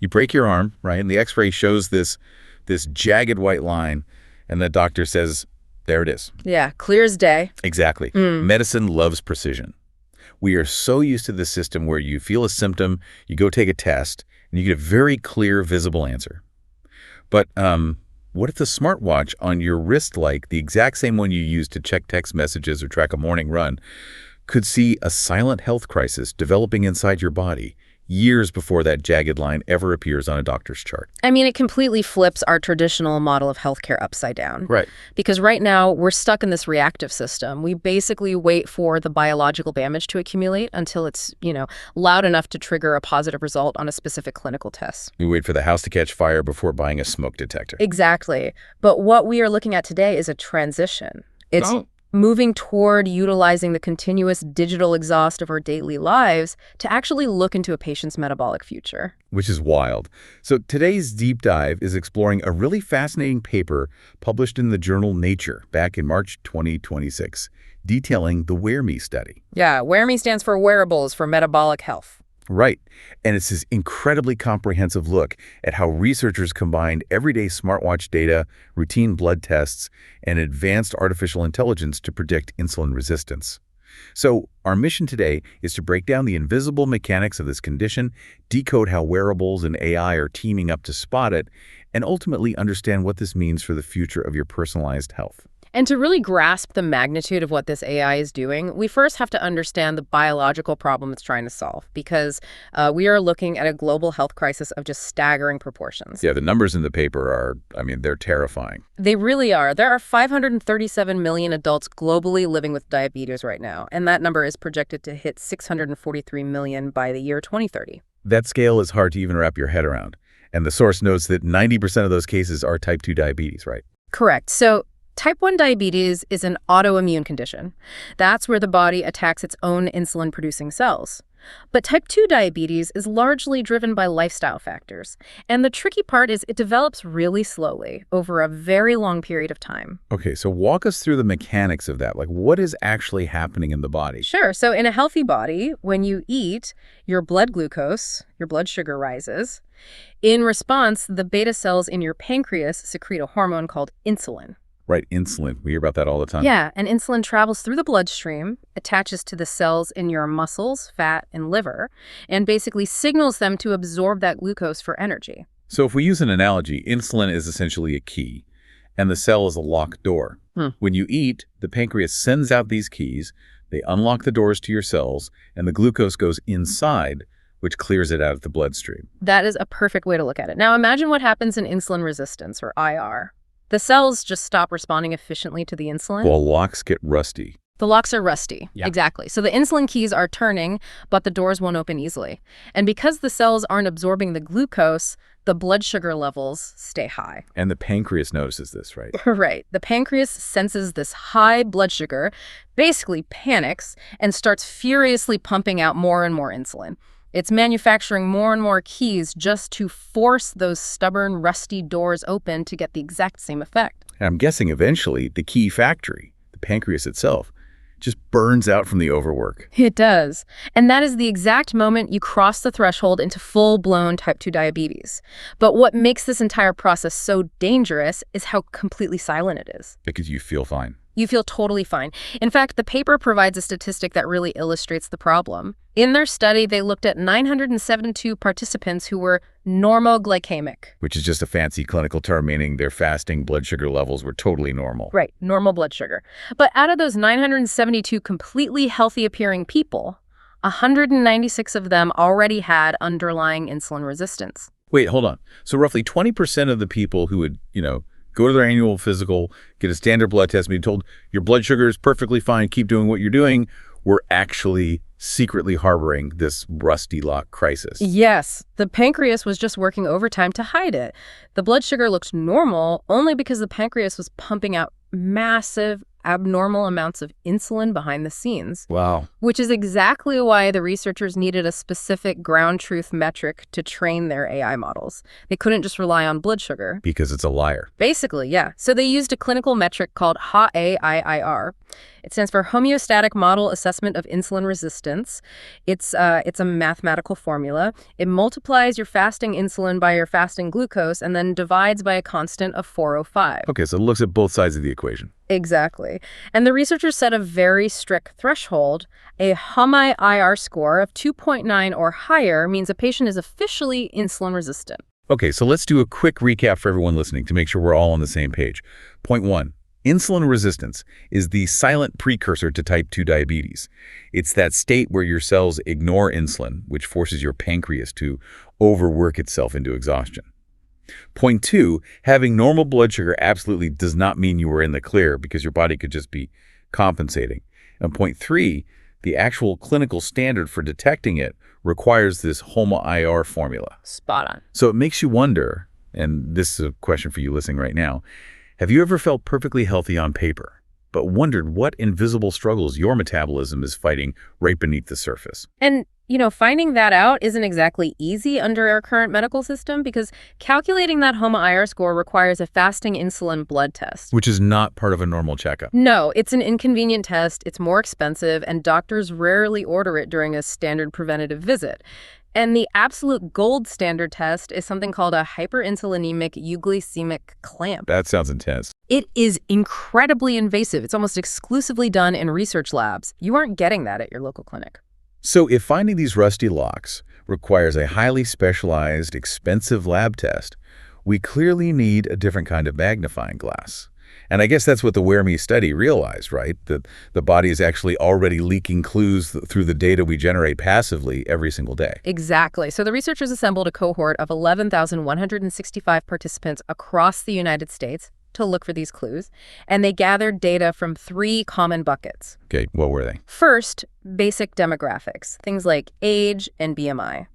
You break your arm, right? And the x-ray shows this jagged white line, and the doctor says, there it is. Yeah, clear as day. Exactly. Medicine loves precision. We are so used to this system where you feel a symptom, you go take a test, and you get a very clear, visible answer. But what if the smartwatch on your wrist, like the exact same one you use to check text messages or track a morning run, could see a silent health crisis developing inside your body years before that jagged line ever appears on a doctor's chart? I mean, it completely flips our traditional model of healthcare upside down. Right. Because right now, we're stuck in this reactive system. We basically wait for the biological damage to accumulate until it's, loud enough to trigger a positive result on a specific clinical test. We wait for the house to catch fire before buying a smoke detector. Exactly. But what we are looking at today is a transition. It's moving toward utilizing the continuous digital exhaust of our daily lives to actually look into a patient's metabolic future. Which is wild. So today's deep dive is exploring a really fascinating paper published in the journal Nature back in March 2026, detailing the WearMe study. Yeah, WearMe stands for Wearables for metabolic health. Right. And it's this incredibly comprehensive look at how researchers combined everyday smartwatch data, routine blood tests, and advanced artificial intelligence to predict insulin resistance. So our mission today is to break down the invisible mechanics of this condition, decode how wearables and AI are teaming up to spot it, and ultimately understand what this means for the future of your personalized health. And to really grasp the magnitude of what this AI is doing, we first have to understand the biological problem it's trying to solve, because we are looking at a global health crisis of just staggering proportions. Yeah, the numbers in the paper are, they're terrifying. They really are. There are 537 million adults globally living with diabetes right now, and that number is projected to hit 643 million by the year 2030. That scale is hard to even wrap your head around. And the source notes that 90% of those cases are type 2 diabetes, right? Correct. So type 1 diabetes is an autoimmune condition. That's where the body attacks its own insulin-producing cells. But type 2 diabetes is largely driven by lifestyle factors. And the tricky part is it develops really slowly over a very long period of time. Okay, so walk us through the mechanics of that. Like, what is actually happening in the body? Sure. So in a healthy body, when you eat, your blood glucose, your blood sugar rises. In response, the beta cells in your pancreas secrete a hormone called insulin. Right, insulin. We hear about that all the time. Yeah, and insulin travels through the bloodstream, attaches to the cells in your muscles, fat, and liver, and basically signals them to absorb that glucose for energy. So if we use an analogy, insulin is essentially a key, and the cell is a locked door. When you eat, the pancreas sends out these keys, they unlock the doors to your cells, and the glucose goes inside, which clears it out of the bloodstream. That is a perfect way to look at it. Now imagine what happens in insulin resistance, or IR. The cells just stop responding efficiently to the insulin. Well, locks get rusty. The locks are rusty. Yeah. Exactly. So the insulin keys are turning, but the doors won't open easily. And because the cells aren't absorbing the glucose, the blood sugar levels stay high. And the pancreas notices this, right? Right. The pancreas senses this high blood sugar, basically panics, and starts furiously pumping out more and more insulin. It's manufacturing more and more keys just to force those stubborn, rusty doors open to get the exact same effect. And I'm guessing eventually the key factory, the pancreas itself, just burns out from the overwork. It does. And that is the exact moment you cross the threshold into full-blown type 2 diabetes. But what makes this entire process so dangerous is how completely silent it is. Because you feel fine. You feel totally fine. In fact, the paper provides a statistic that really illustrates the problem. In their study, they looked at 972 participants who were normoglycemic. Which is just a fancy clinical term meaning their fasting blood sugar levels were totally normal. Right, normal blood sugar. But out of those 972 completely healthy-appearing people, 196 of them already had underlying insulin resistance. Wait, hold on. So roughly 20% of the people who would, go to their annual physical, get a standard blood test, and be told your blood sugar is perfectly fine, keep doing what you're doing, were actually secretly harboring this rusty lock crisis. Yes, the pancreas was just working overtime to hide it. The blood sugar looked normal only because the pancreas was pumping out massive, abnormal amounts of insulin behind the scenes. Wow. Which is exactly why the researchers needed a specific ground truth metric to train their AI models. They couldn't just rely on blood sugar. Because it's a liar. Basically, yeah. So they used a clinical metric called HAIIR. It stands for Homeostatic Model Assessment of Insulin Resistance. It's a mathematical formula. It multiplies your fasting insulin by your fasting glucose and then divides by a constant of 405. Okay, so it looks at both sides of the equation. Exactly. And the researchers set a very strict threshold. A HOMI-IR score of 2.9 or higher means a patient is officially insulin resistant. Okay, so let's do a quick recap for everyone listening to make sure we're all on the same page. Point 1. Insulin resistance is the silent precursor to type 2 diabetes. It's that state where your cells ignore insulin, which forces your pancreas to overwork itself into exhaustion. Point 2, having normal blood sugar absolutely does not mean you are in the clear because your body could just be compensating. And point 3, the actual clinical standard for detecting it requires this HOMA-IR formula. Spot on. So it makes you wonder, and this is a question for you listening right now, have you ever felt perfectly healthy on paper, but wondered what invisible struggles your metabolism is fighting right beneath the surface? And, finding that out isn't exactly easy under our current medical system because calculating that HOMA-IR score requires a fasting insulin blood test. Which is not part of a normal checkup. No, it's an inconvenient test, it's more expensive, and doctors rarely order it during a standard preventative visit. And the absolute gold standard test is something called a hyperinsulinemic euglycemic clamp. That sounds intense. It is incredibly invasive. It's almost exclusively done in research labs. You aren't getting that at your local clinic. So if finding these rusty locks requires a highly specialized, expensive lab test, we clearly need a different kind of magnifying glass. And I guess that's what the Wear Me study realized, right? That the body is actually already leaking clues through the data we generate passively every single day. Exactly. So the researchers assembled a cohort of 11,165 participants across the United States to look for these clues, and they gathered data from 3 common buckets. Okay, what were they? First, basic demographics, things like age and BMI.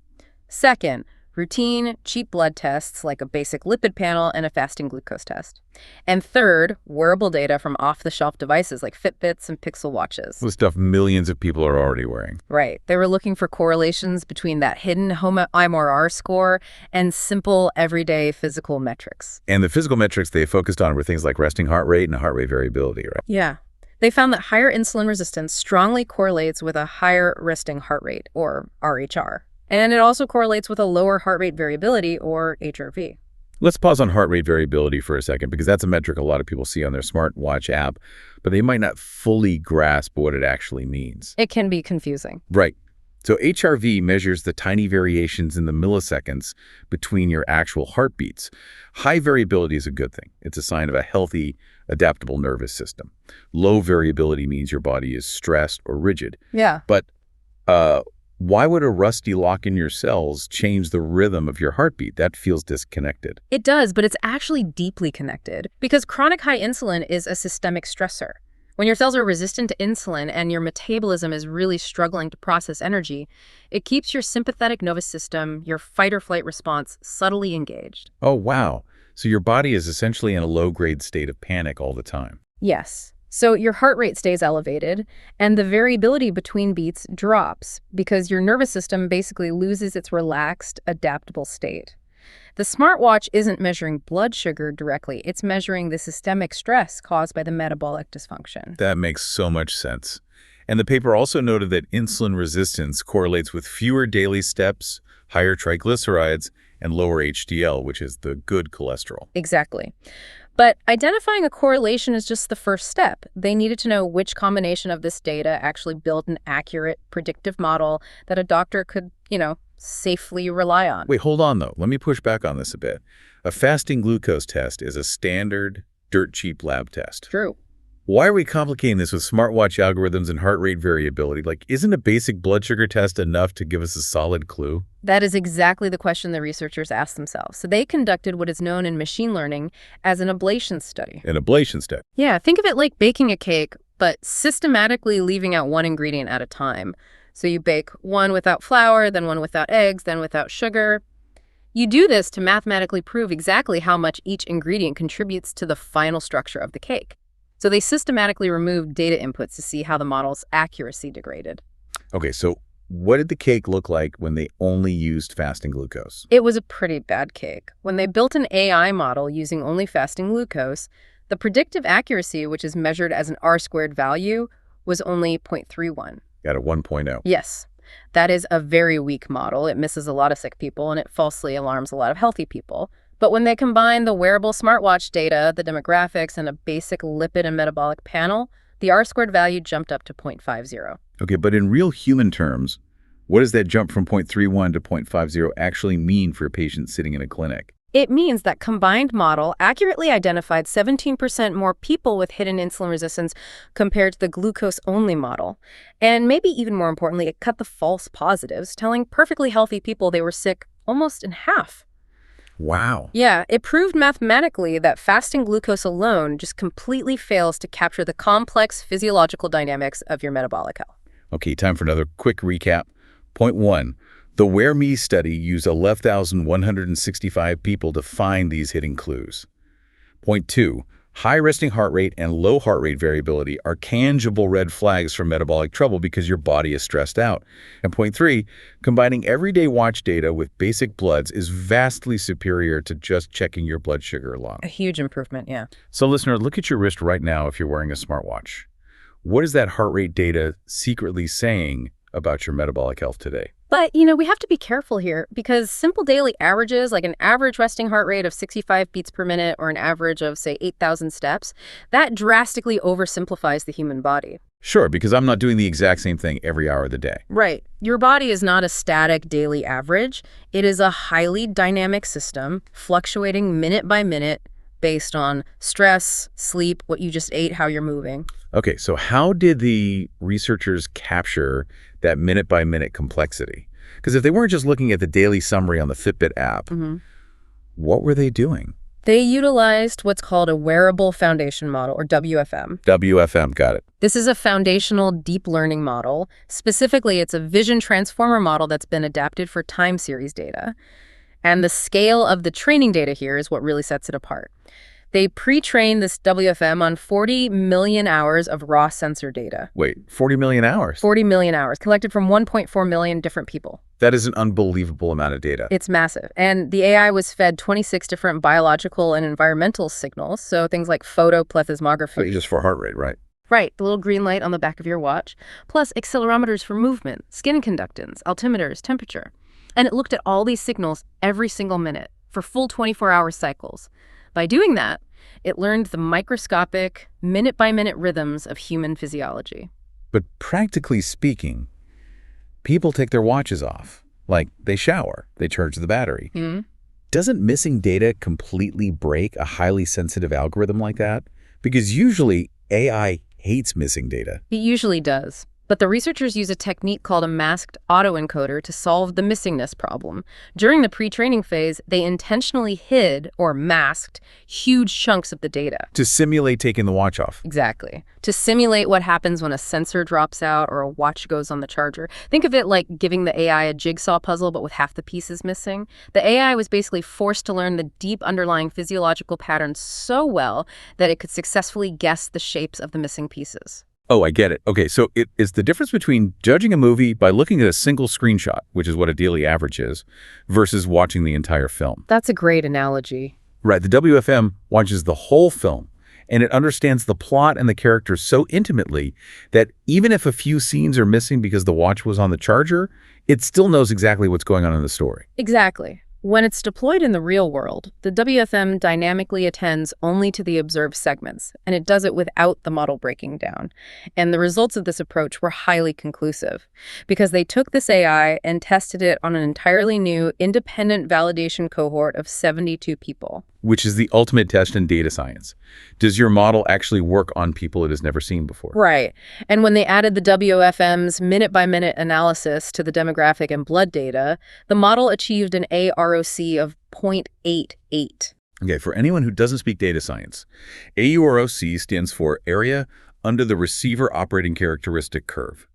Second, routine, cheap blood tests like a basic lipid panel and a fasting glucose test. And third, wearable data from off-the-shelf devices like Fitbits and Pixel watches. The stuff millions of people are already wearing. Right. They were looking for correlations between that hidden HOMA-IR score and simple, everyday physical metrics. And the physical metrics they focused on were things like resting heart rate and heart rate variability, right? Yeah. They found that higher insulin resistance strongly correlates with a higher resting heart rate, or RHR. And it also correlates with a lower heart rate variability, or HRV. Let's pause on heart rate variability for a second, because that's a metric a lot of people see on their smartwatch app, but they might not fully grasp what it actually means. It can be confusing. Right. So HRV measures the tiny variations in the milliseconds between your actual heartbeats. High variability is a good thing. It's a sign of a healthy, adaptable nervous system. Low variability means your body is stressed or rigid. Yeah. But why would a rusty lock in your cells change the rhythm of your heartbeat? That feels disconnected. It does, but it's actually deeply connected because chronic high insulin is a systemic stressor. When your cells are resistant to insulin and your metabolism is really struggling to process energy, it keeps your sympathetic nervous system, your fight or flight response, subtly engaged. Oh, wow. So your body is essentially in a low-grade state of panic all the time. Yes. So your heart rate stays elevated, and the variability between beats drops because your nervous system basically loses its relaxed, adaptable state. The smartwatch isn't measuring blood sugar directly. It's measuring the systemic stress caused by the metabolic dysfunction. That makes so much sense. And the paper also noted that insulin resistance correlates with fewer daily steps, higher triglycerides, and lower HDL, which is the good cholesterol. Exactly. But identifying a correlation is just the first step. They needed to know which combination of this data actually built an accurate, predictive model that a doctor could, safely rely on. Wait, hold on, though. Let me push back on this a bit. A fasting glucose test is a standard, dirt-cheap lab test. True. Why are we complicating this with smartwatch algorithms and heart rate variability? Isn't a basic blood sugar test enough to give us a solid clue? That is exactly the question the researchers asked themselves. So they conducted what is known in machine learning as an ablation study. An ablation study? Yeah, think of it like baking a cake, but systematically leaving out one ingredient at a time. So you bake one without flour, then one without eggs, then without sugar. You do this to mathematically prove exactly how much each ingredient contributes to the final structure of the cake. So they systematically removed data inputs to see how the model's accuracy degraded. Okay, so what did the cake look like when they only used fasting glucose? It was a pretty bad cake. When they built an AI model using only fasting glucose, the predictive accuracy, which is measured as an R-squared value, was only 0.31. Got a 1.0. Yes, that is a very weak model. It misses a lot of sick people, and it falsely alarms a lot of healthy people. But when they combine the wearable smartwatch data, the demographics, and a basic lipid and metabolic panel, the R-squared value jumped up to 0.50. Okay, but in real human terms, what does that jump from 0.31 to 0.50 actually mean for a patient sitting in a clinic? It means that combined model accurately identified 17% more people with hidden insulin resistance compared to the glucose-only model. And maybe even more importantly, it cut the false positives, telling perfectly healthy people they were sick almost in half. Wow. Yeah, it proved mathematically that fasting glucose alone just completely fails to capture the complex physiological dynamics of your metabolic health. Okay, time for another quick recap. Point 1. The Wear Me study used 11,165 people to find these hidden clues. Point 2. High resting heart rate and low heart rate variability are tangible red flags for metabolic trouble because your body is stressed out. And point 3. Combining everyday watch data with basic bloods is vastly superior to just checking your blood sugar alone. A huge improvement, yeah. So listener, look at your wrist right now if you're wearing a smartwatch. What is that heart rate data secretly saying about your metabolic health today? But, we have to be careful here because simple daily averages, like an average resting heart rate of 65 beats per minute or an average of, say, 8,000 steps, that drastically oversimplifies the human body. Sure, because I'm not doing the exact same thing every hour of the day. Right. Your body is not a static daily average. It is a highly dynamic system, fluctuating minute by minute based on stress, sleep, what you just ate, how you're moving. Okay, so how did the researchers capture that minute-by-minute complexity? Because if they weren't just looking at the daily summary on the Fitbit app, what were they doing? They utilized what's called a wearable foundation model, or WFM. WFM, got it. This is a foundational deep learning model. Specifically, it's a vision transformer model that's been adapted for time series data. And the scale of the training data here is what really sets it apart. They pre-trained this WFM on 40 million hours of raw sensor data. Wait, 40 million hours? 40 million hours, collected from 1.4 million different people. That is an unbelievable amount of data. It's massive. And the AI was fed 26 different biological and environmental signals, so things like photoplethysmography. Just for heart rate, right? Right, the little green light on the back of your watch, plus accelerometers for movement, skin conductance, altimeters, temperature. And it looked at all these signals every single minute for full 24-hour cycles. By doing that, it learned the microscopic, minute-by-minute rhythms of human physiology. But practically speaking, people take their watches off. Like, they shower, they charge the battery. Doesn't missing data completely break a highly sensitive algorithm like that? Because usually, AI hates missing data. It usually does. But the researchers use a technique called a masked autoencoder to solve the missingness problem. During the pre-training phase, they intentionally hid or masked huge chunks of the data. To simulate taking the watch off. Exactly. To simulate what happens when a sensor drops out or a watch goes on the charger. Think of it like giving the AI a jigsaw puzzle, but with half the pieces missing. The AI was basically forced to learn the deep underlying physiological patterns so well that it could successfully guess the shapes of the missing pieces. Oh, I get it. Okay, so it's the difference between judging a movie by looking at a single screenshot, which is what a daily average is, versus watching the entire film. That's a great analogy. Right, the WFM watches the whole film, and it understands the plot and the characters so intimately that even if a few scenes are missing because the watch was on the charger, it still knows exactly what's going on in the story. Exactly. When it's deployed in the real world, the WFM dynamically attends only to the observed segments, and it does it without the model breaking down. And the results of this approach were highly conclusive, because they took this AI and tested it on an entirely new, independent validation cohort of 72 people. Which is the ultimate test in data science. Does your model actually work on people it has never seen before? Right. And when they added the WFM's minute-by-minute analysis to the demographic and blood data, the model achieved an AROC of 0.88. Okay, for anyone who doesn't speak data science, AUROC stands for Area Under the Receiver Operating Characteristic Curve.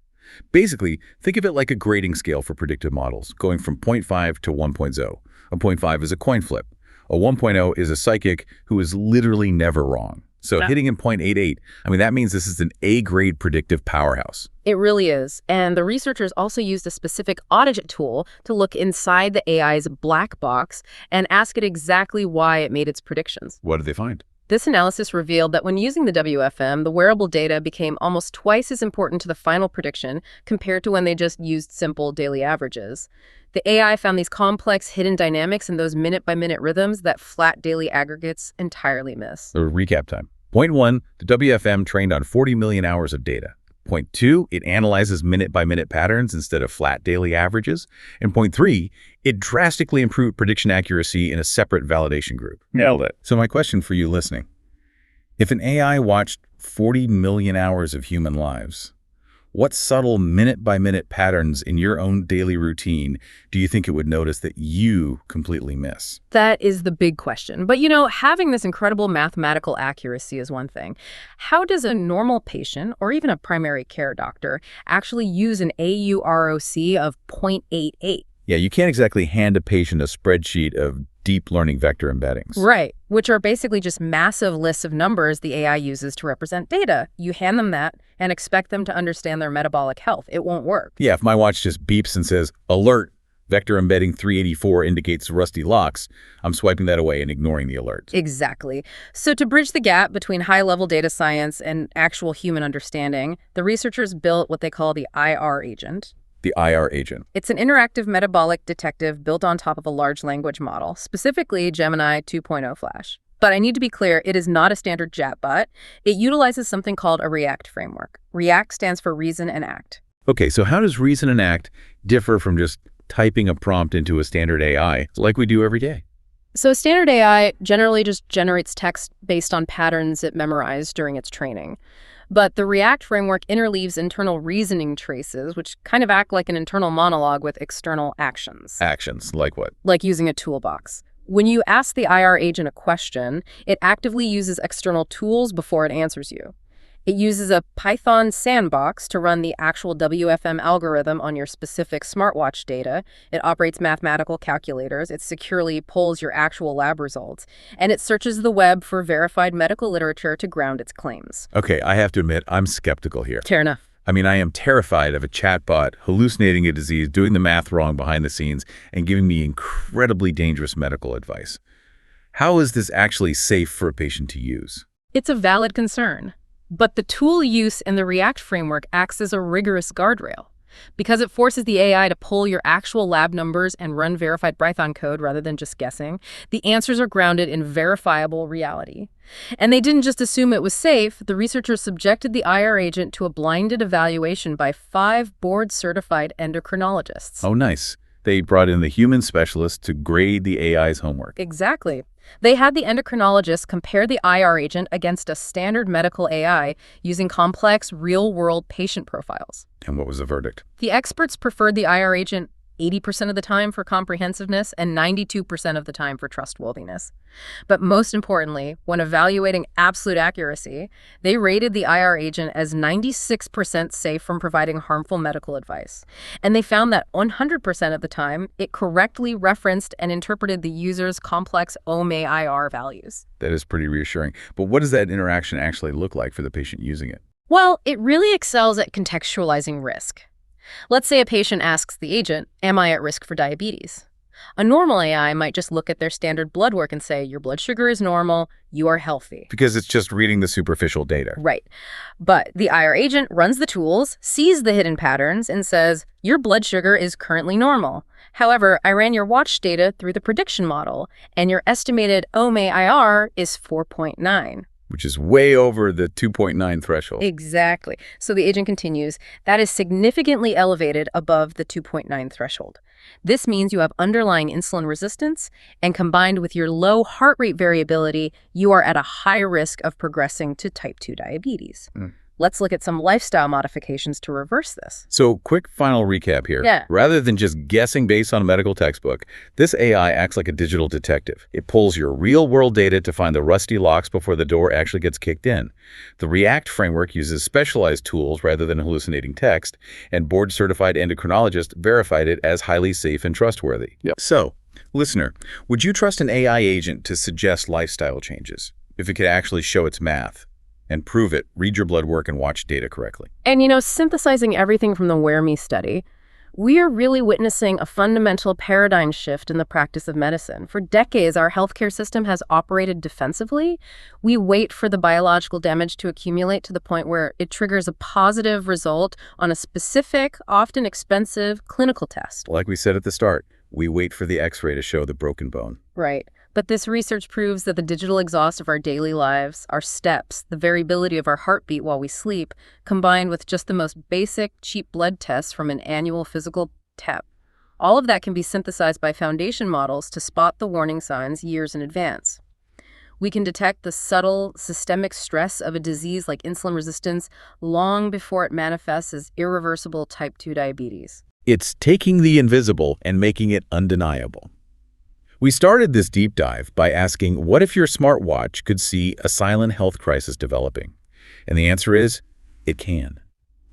Basically, think of it like a grading scale for predictive models, going from 0.5 to 1.0. A 0.5 is a coin flip. A 1.0 is a psychic who is literally never wrong. So hitting in 0.88, that means this is an A-grade predictive powerhouse. It really is. And the researchers also used a specific audit tool to look inside the AI's black box and ask it exactly why it made its predictions. What did they find? This analysis revealed that when using the WFM, the wearable data became almost twice as important to the final prediction compared to when they just used simple daily averages. The AI found these complex hidden dynamics in those minute-by-minute rhythms that flat daily aggregates entirely miss. So recap time. Point 1, the WFM trained on 40 million hours of data. Point 2, it analyzes minute-by-minute patterns instead of flat daily averages. And point 3, it drastically improved prediction accuracy in a separate validation group. Nailed it. So my question for you listening, if an AI watched 40 million hours of human lives, what subtle minute-by-minute patterns in your own daily routine do you think it would notice that you completely miss? That is the big question. But having this incredible mathematical accuracy is one thing. How does a normal patient, or even a primary care doctor, actually use an AUROC of 0.88? Yeah, you can't exactly hand a patient a spreadsheet of deep learning vector embeddings. Right, which are basically just massive lists of numbers the AI uses to represent data. You hand them that and expect them to understand their metabolic health. It won't work. Yeah, if my watch just beeps and says, alert, vector embedding 384 indicates rusty locks, I'm swiping that away and ignoring the alert. Exactly. So to bridge the gap between high-level data science and actual human understanding, the researchers built what they call the IR agent. The IR agent. It's an interactive metabolic detective built on top of a large language model, specifically Gemini 2.0 Flash. But I need to be clear, it is not a standard chatbot. It utilizes something called a REACT framework. REACT stands for reason and act. Okay, so how does reason and act differ from just typing a prompt into a standard AI like we do every day? So standard AI generally just generates text based on patterns it memorized during its training. But the REACT framework interleaves internal reasoning traces, which kind of act like an internal monologue with external actions. Actions, like what? Like using a toolbox. When you ask the IR agent a question, it actively uses external tools before it answers you. It uses a Python sandbox to run the actual WFM algorithm on your specific smartwatch data. It operates mathematical calculators. It securely pulls your actual lab results. And it searches the web for verified medical literature to ground its claims. Okay, I have to admit, I'm skeptical here. Fair enough. I mean, I am terrified of a chatbot hallucinating a disease, doing the math wrong behind the scenes, and giving me incredibly dangerous medical advice. How is this actually safe for a patient to use? It's a valid concern. But the tool use in the REACT framework acts as a rigorous guardrail. Because it forces the AI to pull your actual lab numbers and run verified Python code rather than just guessing, the answers are grounded in verifiable reality. And they didn't just assume it was safe. The researchers subjected the IR agent to a blinded evaluation by 5 board-certified endocrinologists. Oh, nice. They brought in the human specialist to grade the AI's homework. Exactly. They had the endocrinologists compare the IR agent against a standard medical AI using complex, real-world patient profiles. And what was the verdict? The experts preferred the IR agent 80% of the time for comprehensiveness and 92% of the time for trustworthiness. But most importantly, when evaluating absolute accuracy, they rated the IR agent as 96% safe from providing harmful medical advice. And they found that 100% of the time, it correctly referenced and interpreted the user's complex OMA-IR values. That is pretty reassuring. But what does that interaction actually look like for the patient using it? Well, it really excels at contextualizing risk. Let's say a patient asks the agent, am I at risk for diabetes? A normal AI might just look at their standard blood work and say, your blood sugar is normal, you are healthy. Because it's just reading the superficial data. Right. But the IR agent runs the tools, sees the hidden patterns, and says, your blood sugar is currently normal. However, I ran your watch data through the prediction model, and your estimated OMA-IR is 4.9. Which is way over the 2.9 threshold. Exactly. So the agent continues, that is significantly elevated above the 2.9 threshold. This means you have underlying insulin resistance, and combined with your low heart rate variability, you are at a high risk of progressing to type 2 diabetes. Let's look at some lifestyle modifications to reverse this. So quick final recap here. Yeah. Rather than just guessing based on a medical textbook, this AI acts like a digital detective. It pulls your real-world data to find the rusty locks before the door actually gets kicked in. The REACT framework uses specialized tools rather than hallucinating text, and board-certified endocrinologists verified it as highly safe and trustworthy. Yep. So, listener, would you trust an AI agent to suggest lifestyle changes if it could actually show its math? And prove it, read your blood work, and watch data correctly. And synthesizing everything from the Wear Me study, We are really witnessing a fundamental paradigm shift in the practice of medicine. For decades, our healthcare system has operated defensively. We wait for the biological damage to accumulate to the point where it triggers a positive result on a specific, often expensive clinical test. Like we said at the start, we wait for the X-ray to show the broken bone. Right. But this research proves that the digital exhaust of our daily lives, our steps, the variability of our heartbeat while we sleep, combined with just the most basic, cheap blood tests from an annual physical test, all of that can be synthesized by foundation models to spot the warning signs years in advance. We can detect the subtle systemic stress of a disease like insulin resistance long before it manifests as irreversible type 2 diabetes. It's taking the invisible and making it undeniable. We started this deep dive by asking, what if your smartwatch could see a silent health crisis developing? And the answer is, it can.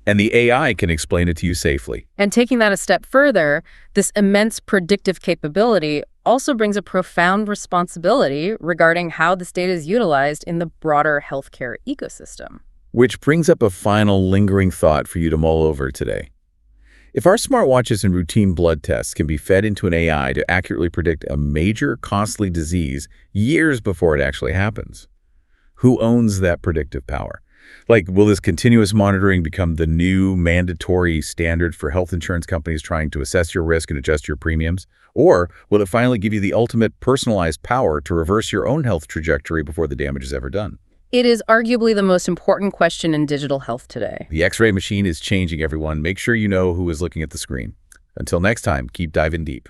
And the AI can explain it to you safely. And taking that a step further, this immense predictive capability also brings a profound responsibility regarding how this data is utilized in the broader healthcare ecosystem. Which brings up a final lingering thought for you to mull over today. If our smartwatches and routine blood tests can be fed into an AI to accurately predict a major, costly disease years before it actually happens, who owns that predictive power? Like, will this continuous monitoring become the new mandatory standard for health insurance companies trying to assess your risk and adjust your premiums? Or will it finally give you the ultimate personalized power to reverse your own health trajectory before the damage is ever done? It is arguably the most important question in digital health today. The X-ray machine is changing, everyone. Make sure you know who is looking at the screen. Until next time, keep diving deep.